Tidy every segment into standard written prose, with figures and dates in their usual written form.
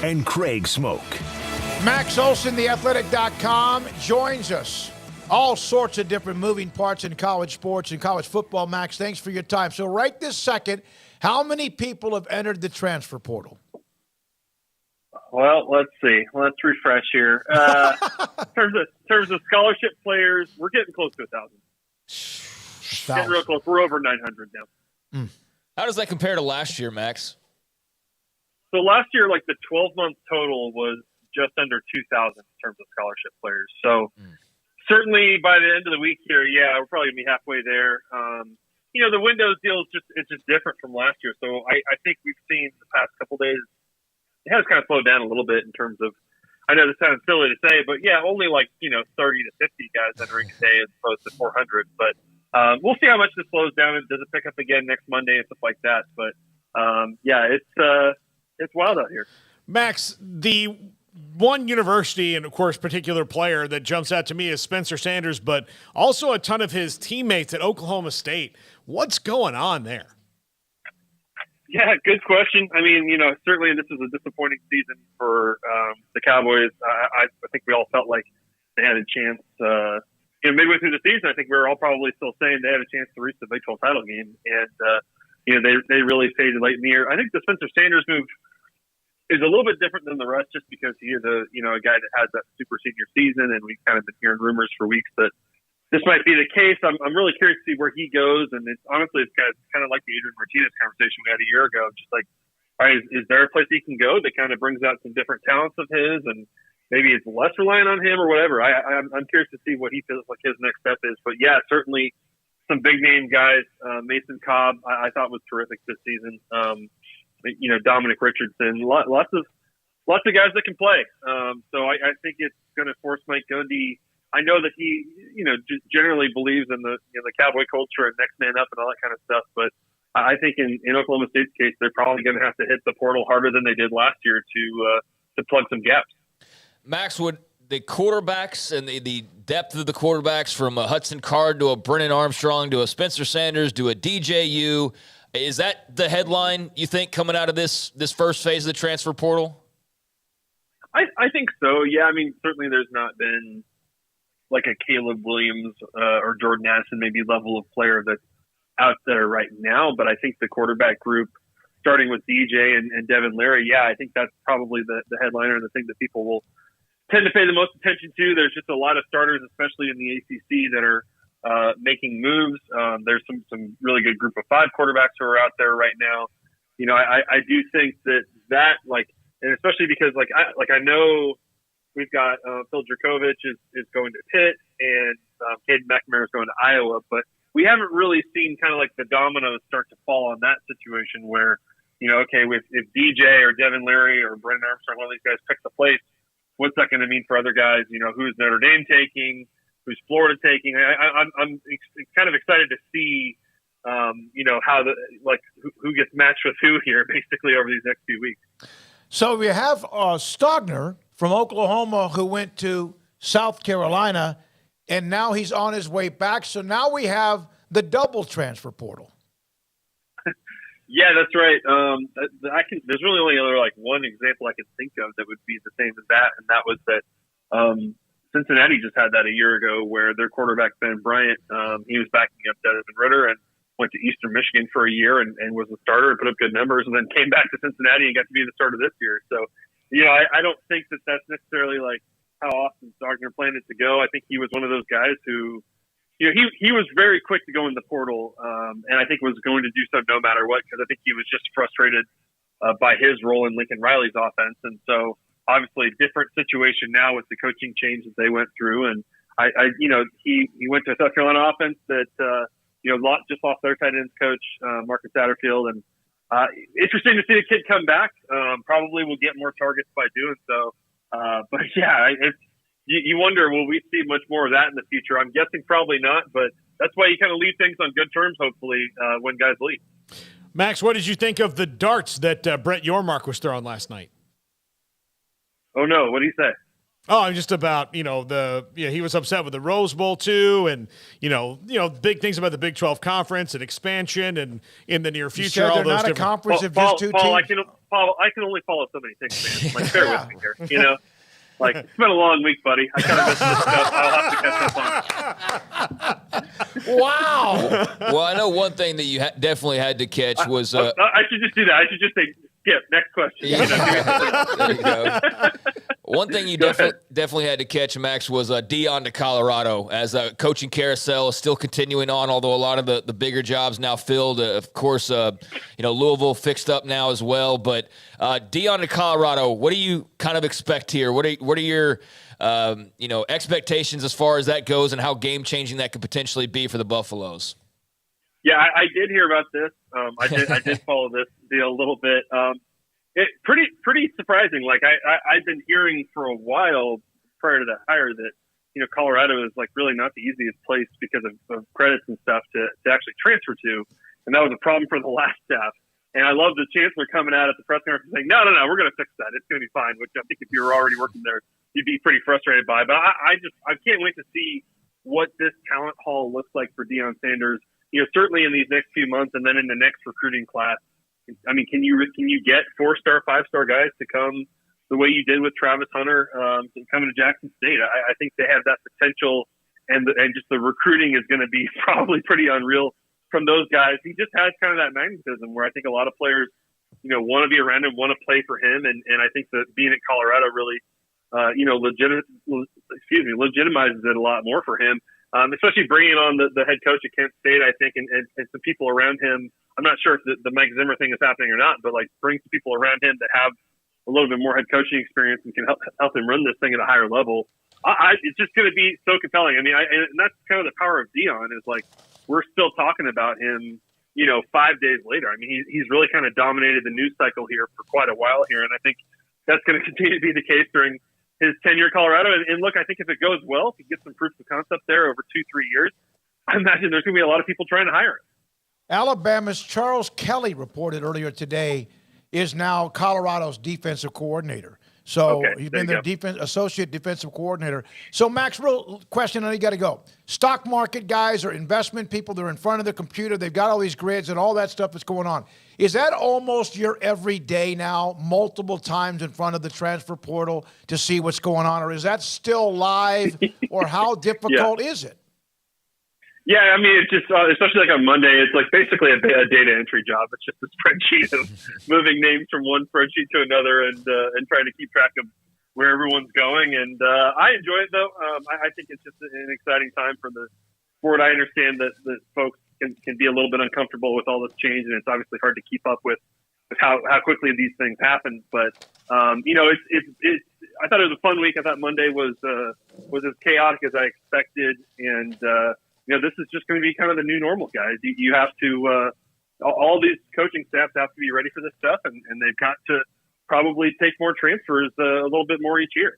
and Craig Smoak. Max Olson, theathletic.com, joins us. All sorts of different moving parts in college sports and college football. Max, thanks for your time. So right this second, how many people have entered the transfer portal? Well, let's see. Let's refresh here. In terms of scholarship players, we're getting close to 1,000. Getting real close. We're over 900 now. How does that compare to last year, Max? So last year, like the 12-month total was just under 2,000 in terms of scholarship players. So certainly by the end of the week here, yeah, we're probably gonna be halfway there. The Windows deal is just different from last year. So I think we've seen the past couple days, it has kind of slowed down a little bit in terms of, I know this sounds silly to say, but yeah, only 30 to 50 guys entering today as opposed to 400. But we'll see how much this slows down. Does it pick up again next Monday and stuff like that? But it's wild out here. Max, the one university and, of course, particular player that jumps out to me is Spencer Sanders, but also a ton of his teammates at Oklahoma State. What's going on there? Yeah, good question. I mean, certainly this is a disappointing season for the Cowboys. I think we all felt like they had a chance. Midway through the season, I think we were all probably still saying they had a chance to reach the Big 12 title game. And, they really faded late in the year. I think the Spencer Sanders move is a little bit different than the rest just because he is a guy that has that super senior season, and we've kind of been hearing rumors for weeks that this might be the case. I'm really curious to see where he goes, and it's kind of like the Adrian Martinez conversation we had a year ago. Just like, all right, is there a place he can go that kind of brings out some different talents of his, and maybe it's less reliant on him or whatever. I'm curious to see what he feels like his next step is. But yeah, certainly some big name guys. Mason Cobb, I thought was terrific this season. Dominic Richardson, lots of guys that can play. So I think it's going to force Mike Gundy. I know that he, generally believes in the Cowboy culture and next man up and all that kind of stuff. But I think in Oklahoma State's case, they're probably going to have to hit the portal harder than they did last year to plug some gaps. Max, would the quarterbacks and the depth of the quarterbacks from a Hudson Card to a Brennan Armstrong to a Spencer Sanders to a DJU, is that the headline you think coming out of this first phase of the transfer portal? I think so. Yeah, I mean, certainly there's not been like a Caleb Williams or Jordan Addison maybe level of player that's out there right now, but I think the quarterback group, starting with DJ and Devin Leary, yeah, I think that's probably the headliner and the thing that people will tend to pay the most attention to. There's just a lot of starters, especially in the ACC, that are making moves. There's some really good group of five quarterbacks who are out there right now. I do think that and especially because I know we've got Phil Dracovic is going to Pitt and Caden McNamara is going to Iowa, but we haven't really seen kind of like the dominoes start to fall on that situation where, if DJ or Devin Leary or Brennan Armstrong, one of these guys picks a place, what's that going to mean for other guys? Who's Notre Dame taking? Who's Florida taking? I'm kind of excited to see, how who gets matched with who here, basically over these next few weeks. So we have Stogner from Oklahoma who went to South Carolina, and now he's on his way back. So now we have the double transfer portal. Yeah, that's right. There's really only one example I can think of that would be the same as that, and that was that Cincinnati just had that a year ago where their quarterback, Ben Bryant, he was backing up Desmond Ritter and went to Eastern Michigan for a year and was a starter and put up good numbers, and then came back to Cincinnati and got to be the starter this year. So, I don't think that that's necessarily like how Austin Stogner planned it to go. I think he was one of those guys who, he was very quick to go in the portal, and I think was going to do so no matter what, because I think he was just frustrated by his role in Lincoln Riley's offense. And so obviously different situation now with the coaching change that they went through. And he went to a South Carolina offense that, just lost their tight ends coach, Marcus Satterfield. And interesting to see the kid come back. Probably will get more targets by doing so. But yeah, you wonder, will we see much more of that in the future? I'm guessing probably not, but that's why you kind of leave things on good terms, hopefully, when guys leave. Max, what did you think of the darts that Brett Yormark was throwing last night? Oh, no. What did he say? Oh, just about, he was upset with the Rose Bowl too, and, big things about the Big 12 Conference and expansion and in the near future. You said all they're those not a different conference of just two teams? only follow so many things, man. Like, bear with me here, you know. Like, it's been a long week, buddy. I kind of missed this stuff. I'll have to catch up on. Wow. Well, I know one thing that you definitely had to catch was. I should just do that. I should just say, skip. Next question. There you go. One thing you definitely had to catch, Max, was Deion to Colorado, as coaching carousel is still continuing on, although a lot of the bigger jobs now filled. Of course, Louisville fixed up now as well. But Deion to Colorado, what do you kind of expect here? What are your expectations as far as that goes, and how game-changing that could potentially be for the Buffaloes? Yeah, I did hear about this. I did follow this deal a little bit. It pretty surprising. Like I've been hearing for a while prior to that hire that Colorado is like really not the easiest place because of credits and stuff to actually transfer to, and that was a problem for the last staff. And I love the chancellor coming out at the press conference saying, no, we're going to fix that. It's going to be fine. Which I think if you were already working there, you'd be pretty frustrated by. But I can't wait to see what this talent haul looks like for Deion Sanders. Certainly in these next few months, and then in the next recruiting class. I mean, can you get 4-star, 5-star guys to come the way you did with Travis Hunter coming to Jackson State? I think they have that potential, and just the recruiting is going to be probably pretty unreal from those guys. He just has kind of that magnetism where I think a lot of players, want to be around him, want to play for him, and I think that being at Colorado really, legitimizes it a lot more for him. Especially bringing on the head coach at Kent State, I think, and some people around him. I'm not sure if the Mike Zimmer thing is happening or not, but like bring some people around him that have a little bit more head coaching experience and can help him run this thing at a higher level. It's just going to be so compelling. I mean, and that's kind of the power of Deion is like we're still talking about him, 5 days later. I mean, he's really kind of dominated the news cycle here for quite a while here, and I think that's going to continue to be the case during his tenure at Colorado. And look, I think if it goes well, if he gets some proof of concept there over 2-3 years, I imagine there's going to be a lot of people trying to hire him. Alabama's Charles Kelly reported earlier today is now Colorado's defensive coordinator. So he's been their associate defensive coordinator. So, Max, real question, and you got to go. Stock market guys or investment people, they're in front of the computer. They've got all these grids and all that stuff that's going on. Is that almost your everyday now, multiple times in front of the transfer portal to see what's going on? Or is that still live? Or how difficult is it? Yeah, I mean, it's just, especially like on Monday, it's like basically a data entry job. It's just a spreadsheet of moving names from one spreadsheet to another and trying to keep track of where everyone's going. And I enjoy it, though. I think it's just an exciting time for the sport. I understand that folks can be a little bit uncomfortable with all this change, and it's obviously hard to keep up with how quickly these things happen. But, I thought it was a fun week. I thought Monday was as chaotic as I expected. And, this is just going to be kind of the new normal, guys. You have to all these coaching staffs have to be ready for this stuff, and they've got to probably take more transfers a little bit more each year.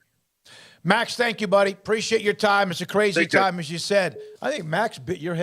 Max, thank you, buddy. Appreciate your time. It's a crazy time, as you said. I think Max bit your head.